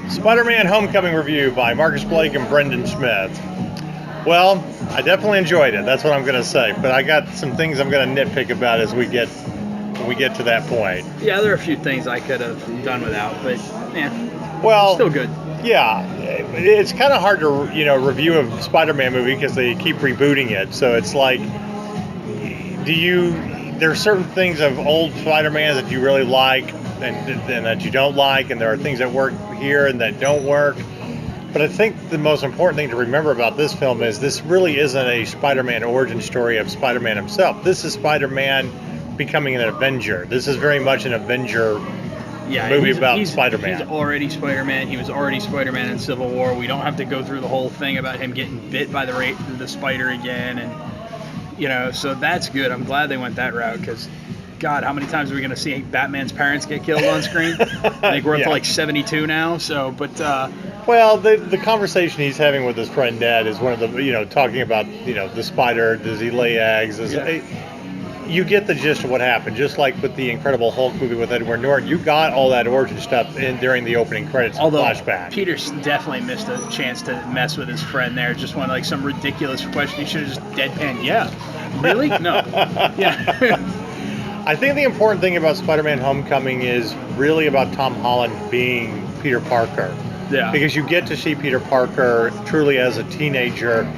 Spider-Man Homecoming review by Marcus Blake and Brendan Smith. Well, I definitely enjoyed it. That's what I'm going to say. But I got some things I'm going to nitpick about as when we get to that point. Yeah, there are a few things I could have done without, but Well, still good. Yeah, it's kind of hard to review a Spider-Man movie because they keep rebooting it. So it's like, there are certain things of old Spider-Man that you really like and that you don't like, and there are things that work here and that don't work. But I think the most important thing to remember about this film is this really isn't a Spider-Man origin story of Spider-Man himself. This is Spider-Man becoming an Avenger. This is very much an Avenger movie about Spider-Man. He's already Spider-Man. He was already Spider-Man in Civil War. We don't have to go through the whole thing about him getting bit by the spider again, and so that's good. I'm glad they went that route because, God, how many times are we going to see Batman's parents get killed on screen? I think we're up to like 72 now. So, well, the conversation he's having with his friend Ned is one of the talking about the spider. Does he lay eggs? You get the gist of what happened, just like with the Incredible Hulk movie with Edward Norton. You got all that origin stuff during the opening credits and flashback. Peter definitely missed a chance to mess with his friend there. Just one like some ridiculous question. He should have just deadpanned. Yeah, really? No. Yeah. I think the important thing about Spider-Man Homecoming is really about Tom Holland being Peter Parker. Yeah. Because you get to see Peter Parker truly as a teenager.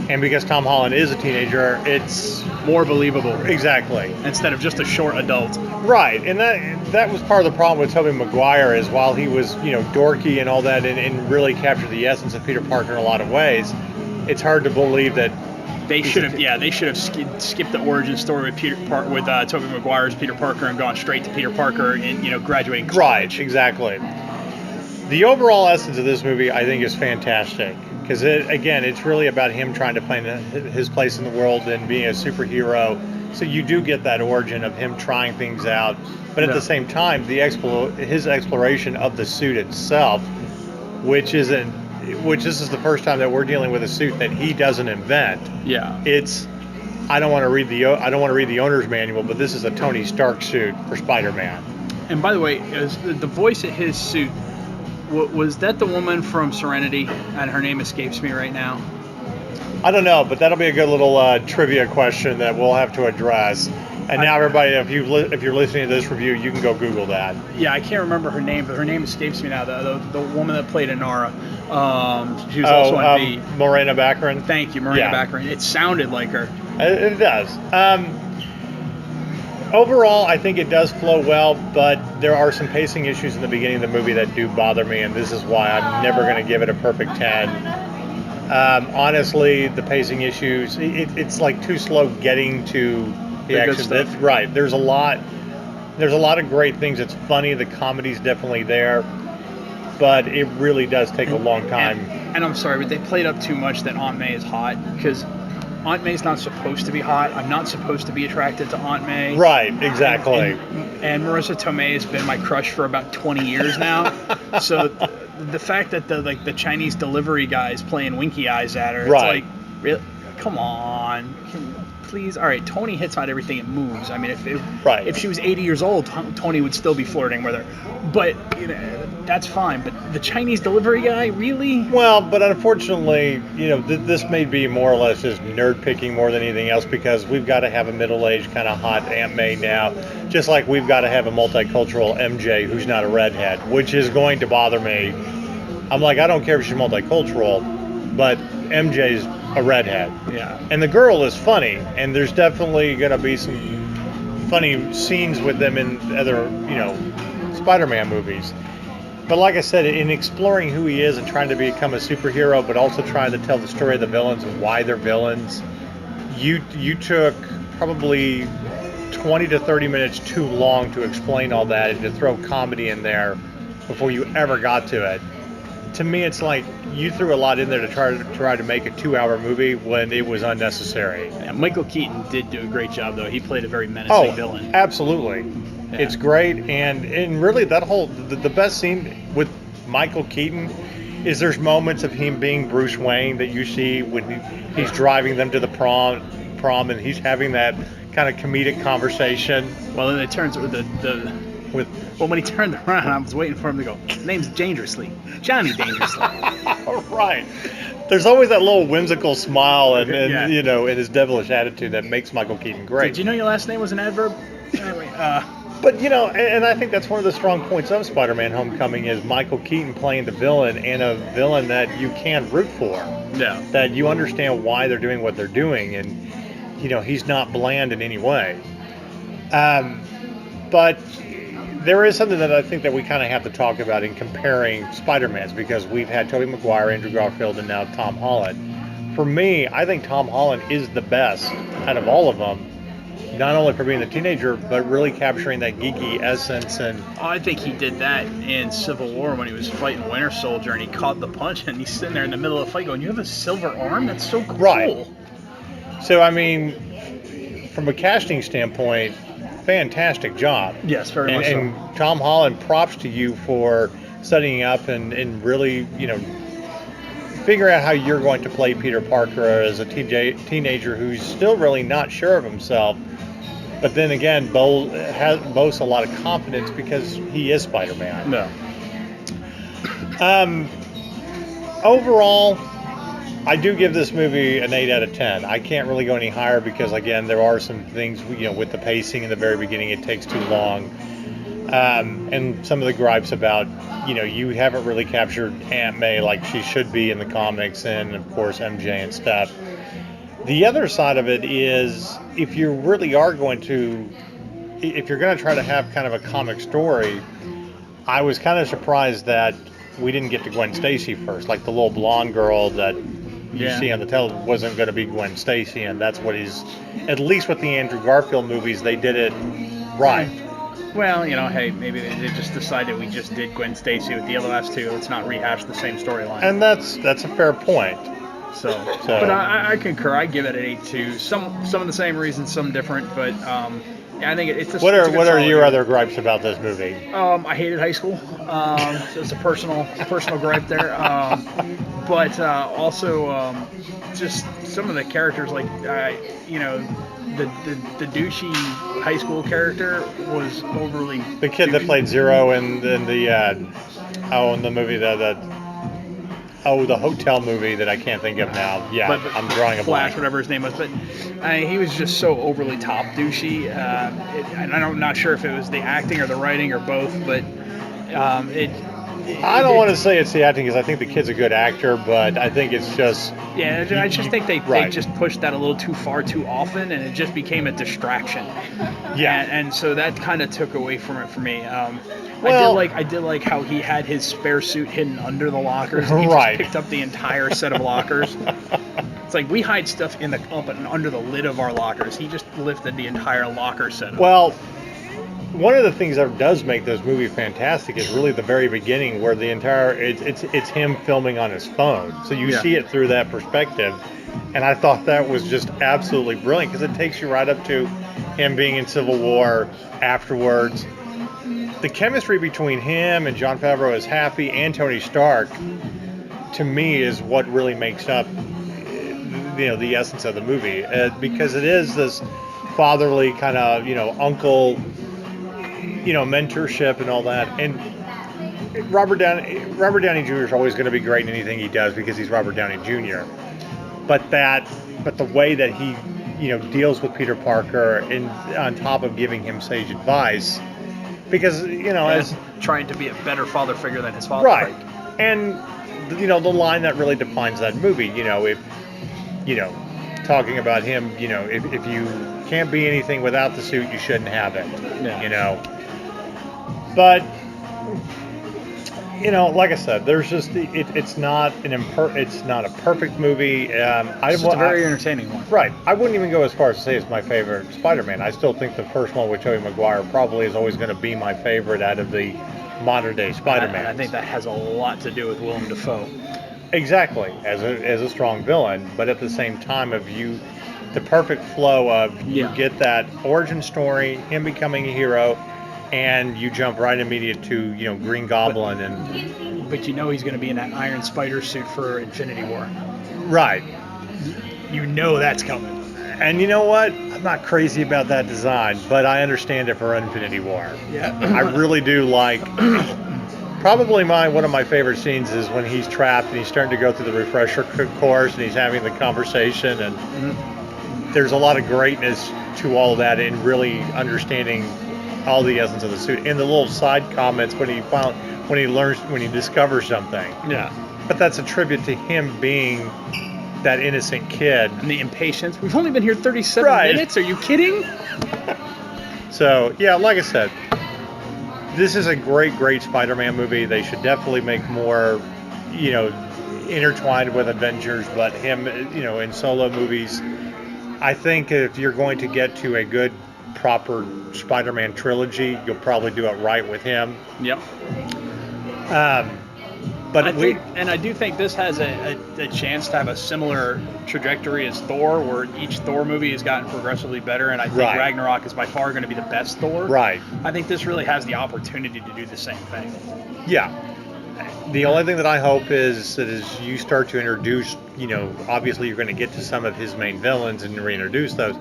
And because Tom Holland is a teenager, it's more believable. Exactly. Instead of just a short adult. Right. And that was part of the problem with Tobey Maguire is while he was, dorky and all that and really captured the essence of Peter Parker in a lot of ways, it's hard to believe that they should have skipped the origin story with Tobey Maguire's Peter Parker and gone straight to Peter Parker and graduating college. Right, exactly. The overall essence of this movie, I think, is fantastic. Because, it's really about him trying to find his place in the world and being a superhero. So you do get that origin of him trying things out. But at the same time, his exploration of the suit itself, which this is the first time that we're dealing with a suit that he doesn't invent. Yeah. I don't want to read the owner's manual, but this is a Tony Stark suit for Spider-Man. And by the way, the voice of his suit, was that the woman from Serenity? And her name escapes me right now. I don't know, but that'll be a good little trivia question that we'll have to address. And now, everybody, if you're listening to this review, you can go Google that. Yeah, I can't remember her name, but her name escapes me now. The woman that played Inara. She was also on B. Morena Baccarin. Thank you, Morena Baccarin. It sounded like her. It does. Overall, I think it does flow well, but there are some pacing issues in the beginning of the movie that do bother me, and this is why I'm never going to give it a perfect 10. Honestly, the pacing issues, it's like too slow getting to the action. Right. There's a lot of great things. It's funny. The comedy's definitely there, but it really does take a long time. And I'm sorry, but they played up too much that Aunt May is hot, because Aunt May's not supposed to be hot. I'm not supposed to be attracted to Aunt May. Right, exactly. And Marissa Tomei has been my crush for about 20 years now. So the fact that the Chinese delivery guy is playing winky eyes at her, it's like, really? Come on. Please. All right, Tony hits on everything and moves. I mean, if she was 80 years old, Tony would still be flirting with her. But that's fine. But the Chinese delivery guy, really? Well, but unfortunately, this may be more or less just nerd picking more than anything else, because we've got to have a middle-aged kind of hot Aunt May now, just like we've got to have a multicultural MJ who's not a redhead, which is going to bother me. I'm like, I don't care if she's multicultural, but MJ's a redhead. Yeah. And the girl is funny, and there's definitely going to be some funny scenes with them in other, Spider-Man movies. But like I said, in exploring who he is and trying to become a superhero, but also trying to tell the story of the villains and why they're villains, you took probably 20 to 30 minutes too long to explain all that and to throw comedy in there before you ever got to it. To me, it's like you threw a lot in there to try to make a 2-hour movie when it was unnecessary. Yeah, Michael Keaton did do a great job, though. He played a very menacing villain. Absolutely. Yeah. It's great, and really that whole the best scene with Michael Keaton is there's moments of him being Bruce Wayne that you see when he's driving them to the prom and he's having that kind of comedic conversation. Well, then it turns with With Well, when he turned around, I was waiting for him to go, name's Dangerously. Johnny Dangerously. right. There's always that little whimsical smile and Yeah. you know, and his devilish attitude that makes Michael Keaton great. Did you know your last name was an adverb? Anyway, But you know, and I think that's one of the strong points of Spider-Man: Homecoming is Michael Keaton playing the villain, and a villain that you can root for. Yeah. That you understand why they're doing what they're doing, and you know he's not bland in any way. But there is something that I think that we kind of have to talk about in comparing Spider-Mans, because we've had Tobey Maguire, Andrew Garfield, and now Tom Holland. For me, I think Tom Holland is the best out of all of them. Not only for being the teenager, but really capturing that geeky essence. And I think he did that in Civil War when he was fighting Winter Soldier and he caught the punch and he's sitting there in the middle of the fight going, "You have a silver arm? That's so cool." Right. So, I mean, from a casting standpoint, fantastic job. Yes, very much so. And Tom Holland, props to you for setting up and really, you know, figure out how you're going to play Peter Parker as a teenager who's still really not sure of himself. But then again, boasts a lot of confidence because he is Spider-Man. No. Overall, I do give this movie an 8 out of 10. I can't really go any higher because, again, there are some things, you know, with the pacing in the very beginning, it takes too long. And some of the gripes about, you know, you haven't really captured Aunt May like she should be in the comics, and, of course, MJ and stuff. The other side of it is, if you really are going to, if you're going to try to have kind of a comic story, I was kind of surprised that we didn't get to Gwen Stacy first. Like the little blonde girl that you see on the television wasn't going to be Gwen Stacy, and that's what he's, at least with the Andrew Garfield movies, they did it right. Well, you know, hey, maybe they just decided we just did Gwen Stacy with the other last two. Let's not rehash the same storyline. And that's a fair point. So, but I concur. I give it an 8 too. Some of the same reasons, some different. But yeah, I think it's just. What are your other gripes about this movie? I hated high school. So it's a personal gripe there. But also just some of the characters, like you know, the douchey high school character was overly. The kid that played Zero in the in the movie the hotel movie that I can't think of now. Yeah, but I'm drawing a Flash, blank. whatever his name was. But he was just so overly top douchey. And I'm not sure if it was the acting or the writing or both, but I don't want to say it's the acting, because I think the kid's a good actor, but I think it's just... Yeah, I just think they just pushed that a little too far too often, and it just became a distraction. Yeah. And so that kind of took away from it for me. Well, I did like how he had his spare suit hidden under the lockers. He Right. just picked up the entire set of lockers. It's like we hide stuff in the up and under the lid of our lockers. He just lifted the entire locker set up. Well, one of the things that does make this movie fantastic is really the very beginning, where the entire it's him filming on his phone, so you see it through that perspective, and I thought that was just absolutely brilliant, because it takes you right up to him being in Civil War afterwards. The chemistry between him and Jon Favreau as Happy and Tony Stark, to me, is what really makes up, you know, the essence of the movie, because it is this fatherly kind of, you know, uncle, you know, mentorship and all that. And Robert Downey Jr. is always going to be great in anything he does because he's Robert Downey Jr. But the way that he, you know, deals with Peter Parker, and on top of giving him sage advice, because, you know, as trying to be a better father figure than his father. Right. And, you know, the line that really defines that movie, you know, if, you know, talking about him, you know, if you can't be anything without the suit, you shouldn't have it. Yeah. You know. But, you know, like I said, there's just it's not a perfect movie. It's just a very entertaining one. Right. I wouldn't even go as far as to say it's my favorite Spider-Man. I still think the first one with Tobey Maguire probably is always going to be my favorite out of the modern day Spider-Man. And I think that has a lot to do with Willem Dafoe. Exactly, as a strong villain, but at the same time, the perfect flow of you get that origin story, him becoming a hero, and you jump right immediate to, you know, Green Goblin But you know he's going to be in that Iron Spider suit for Infinity War. Right. You know that's coming. And you know what? I'm not crazy about that design, but I understand it for Infinity War. Yeah. I really do like. Probably one of my favorite scenes is when he's trapped and he's starting to go through the refresher course and he's having the conversation, and there's a lot of greatness to all of that in really understanding all the essence of the suit and the little side comments when he discovers something. Yeah. But that's a tribute to him being that innocent kid. And the impatience. We've only been here 37 minutes. Are you kidding? So, yeah, like I said, this is a great Spider-Man movie. They should definitely make more, intertwined with Avengers, but him, in solo movies. I think if you're going to get to a good, proper Spider-Man trilogy, you'll probably do it right with him. Yep. But I do think this has a chance to have a similar trajectory as Thor, where each Thor movie has gotten progressively better, and I think Ragnarok is by far going to be the best Thor. Right. I think this really has the opportunity to do the same thing. Yeah. The only thing that I hope is that as you start to introduce, obviously you're going to get to some of his main villains and reintroduce those.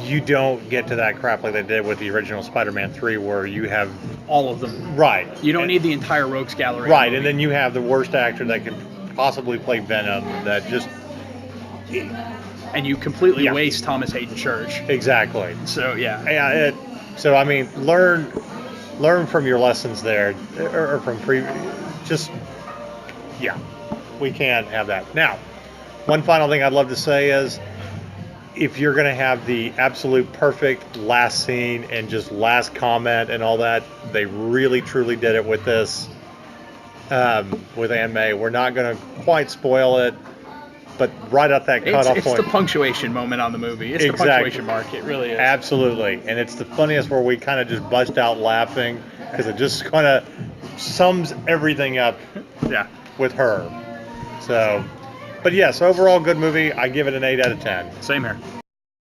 You don't get to that crap like they did with the original Spider-Man 3 where you have all of them. Right. You don't need the entire Rogues Gallery. Right, and then you have the worst actor that could possibly play Venom that just... And you completely waste Thomas Hayden Church. Exactly. So, yeah. So, I mean, learn from your lessons there, or from we can't have that. Now, one final thing I'd love to say is, if you're going to have the absolute perfect last scene and just last comment and all that, they really truly did it with this, with Aunt May. We're not going to quite spoil it, but right at that cutoff point. It's the punctuation moment on the movie. It's the punctuation mark. It really is. Absolutely. And it's the funniest where we kind of just bust out laughing because it just kind of sums everything up with her. So... But yes, overall good movie. I give it an 8 out of 10. Same here.